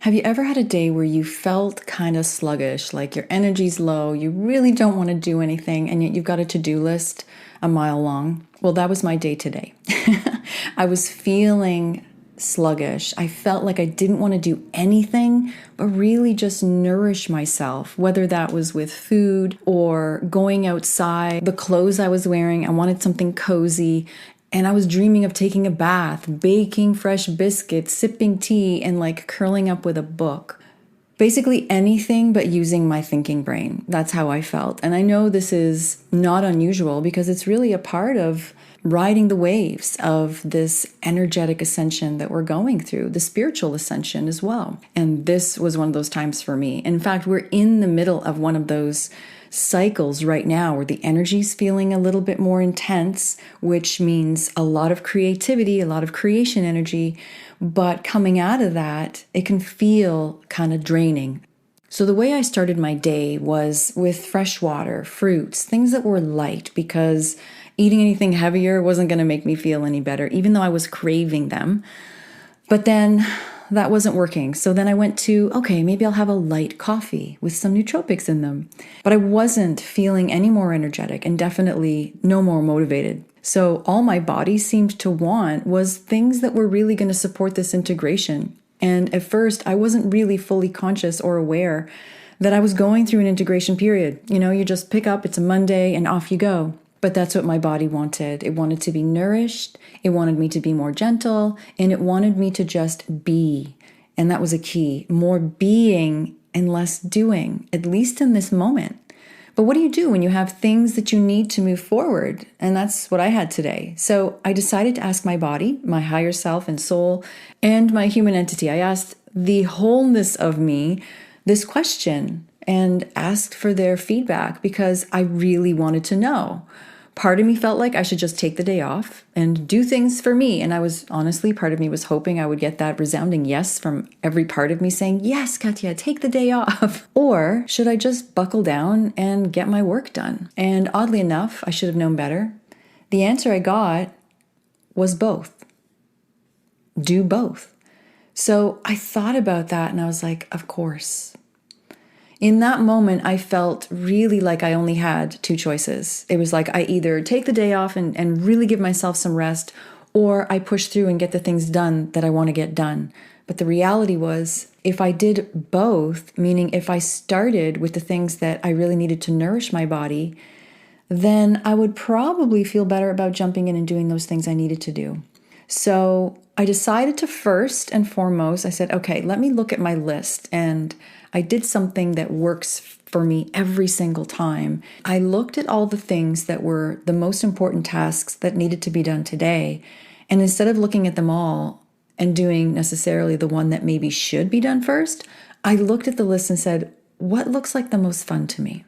Have you ever had a day where you felt kind of sluggish, like your energy's low, you really don't want to do anything, and yet you've got a to-do list a mile long? Well, that was my day today. I was feeling sluggish. I felt like I didn't want to do anything, but really just nourish myself, whether that was with food or going outside. The clothes I was wearing, I wanted something cozy. And I was dreaming of taking a bath, baking fresh biscuits, sipping tea, and like curling up with a book. Basically anything but using my thinking brain. That's how I felt. And I know this is not unusual because it's really a part of riding the waves of this energetic ascension that we're going through, the spiritual ascension as well. And this was one of those times for me. In fact, we're in the middle of one of those cycles right now where the energy's feeling a little bit more intense, which means a lot of creativity, a lot of creation energy. But coming out of that, it can feel kind of draining. So the way I started my day was with fresh water, fruits, things that were light, because eating anything heavier wasn't going to make me feel any better, even though I was craving them. But then that wasn't working. So then I went to, okay, maybe I'll have a light coffee with some nootropics in them. But I wasn't feeling any more energetic and definitely no more motivated. So all my body seemed to want was things that were really going to support this integration. And at first, I wasn't really fully conscious or aware that I was going through an integration period. You just pick up, it's a Monday, and off you go. But that's what my body wanted. It wanted to be nourished. It wanted me to be more gentle. And it wanted me to just be. And that was a key. More being and less doing, at least in this moment. But what do you do when you have things that you need to move forward? And that's what I had today. So I decided to ask my body, my higher self and soul, and my human entity. I asked the wholeness of me this question and asked for their feedback because I really wanted to know. Part of me felt like I should just take the day off and do things for me. And part of me was hoping I would get that resounding yes from every part of me saying, yes, Katya, take the day off. Or should I just buckle down and get my work done? And oddly enough, I should have known better. The answer I got was both. Do both. So I thought about that and I was like, of course. In that moment, I felt really like I only had two choices. It was like I either take the day off and really give myself some rest, or I push through and get the things done that I want to get done. But the reality was, if I did both, meaning if I started with the things that I really needed to nourish my body, then I would probably feel better about jumping in and doing those things I needed to do. So I decided to first and foremost, I said, okay, let me look at my list. And I did something that works for me every single time. I looked at all the things that were the most important tasks that needed to be done today. And instead of looking at them all and doing necessarily the one that maybe should be done first, I looked at the list and said, what looks like the most fun to me?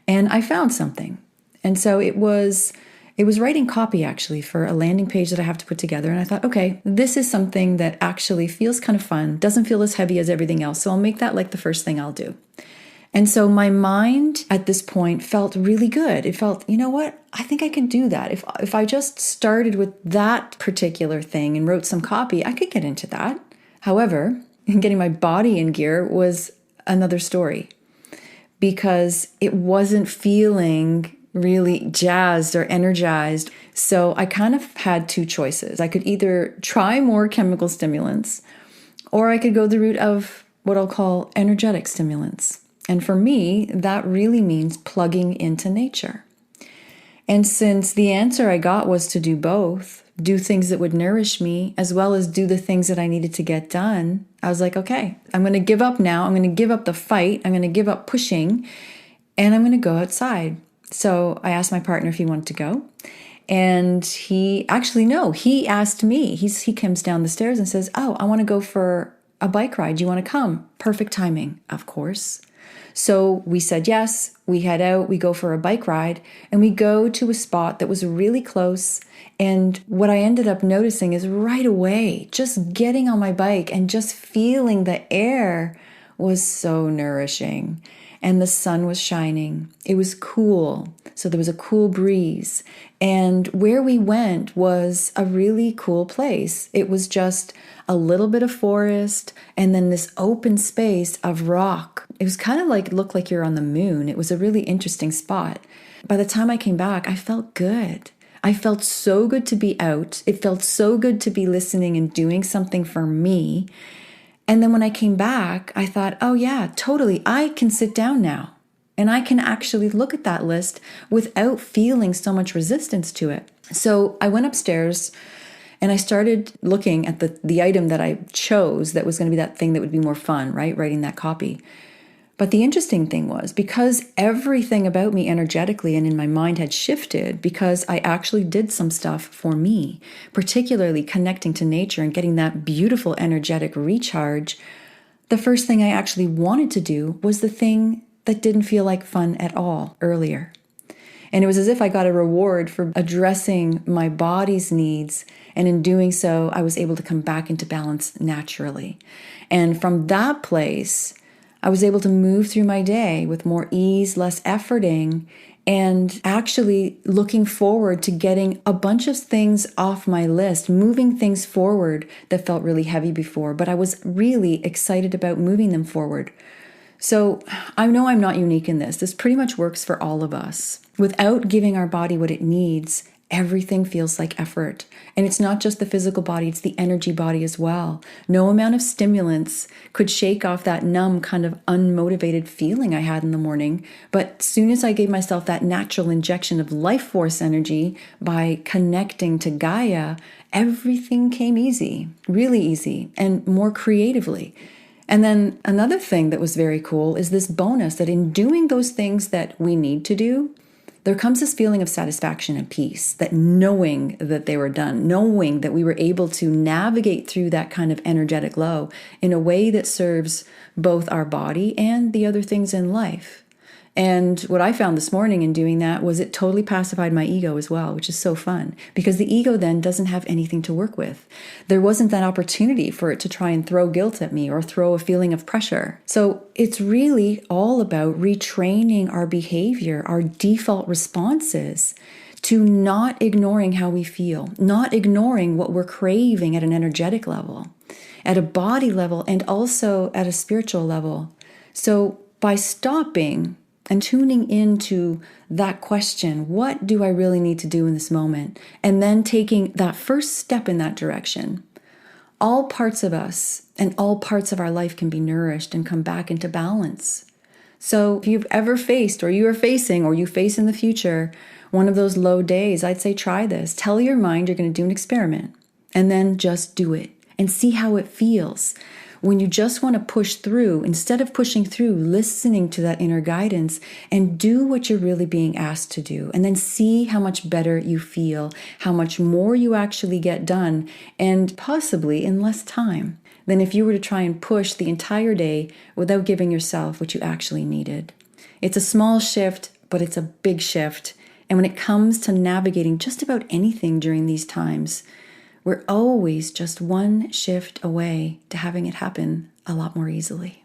And I found something. And so it was writing copy actually for a landing page that I have to put together. And I thought, okay, this is something that actually feels kind of fun, doesn't feel as heavy as everything else. So I'll make that like the first thing I'll do. And so my mind at this point felt really good. It felt, you know what? I think I can do that. If I just started with that particular thing and wrote some copy, I could get into that. However, getting my body in gear was another story because it wasn't feeling really jazzed or energized. So I kind of had two choices. I could either try more chemical stimulants, or I could go the route of what I'll call energetic stimulants. And for me, that really means plugging into nature. And since the answer I got was to do both, do things that would nourish me, as well as do the things that I needed to get done, I was like, okay, I'm going to give up now. I'm going to give up the fight. I'm going to give up pushing, and I'm going to go outside. So I asked my partner if he wanted to go. And he asked me. He comes down the stairs and says, oh, I want to go for a bike ride. Do you want to come? Perfect timing, of course. So we said yes. We head out. We go for a bike ride. And we go to a spot that was really close. And what I ended up noticing is right away, just getting on my bike and just feeling the air was so nourishing. and the sun was shining. It was cool. So there was a cool breeze. And where we went was a really cool place. It was just a little bit of forest and then this open space of rock. It was kind of like, looked like you're on the moon. It was a really interesting spot. By the time I came back, I felt good. I felt so good to be out. It felt so good to be listening and doing something for me. And then when I came back, I thought, oh yeah, totally. I can sit down now and I can actually look at that list without feeling so much resistance to it. So I went upstairs and I started looking at the item that I chose that was going to be that thing that would be more fun, right? Writing that copy. But the interesting thing was, because everything about me energetically and in my mind had shifted, because I actually did some stuff for me, particularly connecting to nature and getting that beautiful energetic recharge, the first thing I actually wanted to do was the thing that didn't feel like fun at all earlier. And it was as if I got a reward for addressing my body's needs. And in doing so, I was able to come back into balance naturally. And from that place, I was able to move through my day with more ease, less efforting, and actually looking forward to getting a bunch of things off my list, moving things forward that felt really heavy before, but I was really excited about moving them forward. So I know I'm not unique in this. This pretty much works for all of us. Without giving our body what it needs, everything feels like effort. And it's not just the physical body, it's the energy body as well. No amount of stimulants could shake off that numb, kind of unmotivated feeling I had in the morning. But as soon as I gave myself that natural injection of life force energy by connecting to Gaia, everything came easy, really easy, and more creatively. And then another thing that was very cool is this bonus that in doing those things that we need to do, there comes this feeling of satisfaction and peace, that knowing that they were done, knowing that we were able to navigate through that kind of energetic low in a way that serves both our body and the other things in life. And what I found this morning in doing that was it totally pacified my ego as well, which is so fun because the ego then doesn't have anything to work with. There wasn't that opportunity for it to try and throw guilt at me or throw a feeling of pressure. So it's really all about retraining our behavior, our default responses to not ignoring how we feel, not ignoring what we're craving at an energetic level, at a body level, and also at a spiritual level. So by stopping and tuning into that question, what do I really need to do in this moment? And then taking that first step in that direction. All parts of us and all parts of our life can be nourished and come back into balance. So if you've ever faced or you are facing or you face in the future one of those low days, I'd say try this. Tell your mind you're going to do an experiment and then just do it and see how it feels. When you just want to push through, instead of pushing through, listening to that inner guidance and do what you're really being asked to do. And then see how much better you feel, how much more you actually get done, and possibly in less time than if you were to try and push the entire day without giving yourself what you actually needed. It's a small shift, but it's a big shift. And when it comes to navigating just about anything during these times, we're always just one shift away to having it happen a lot more easily.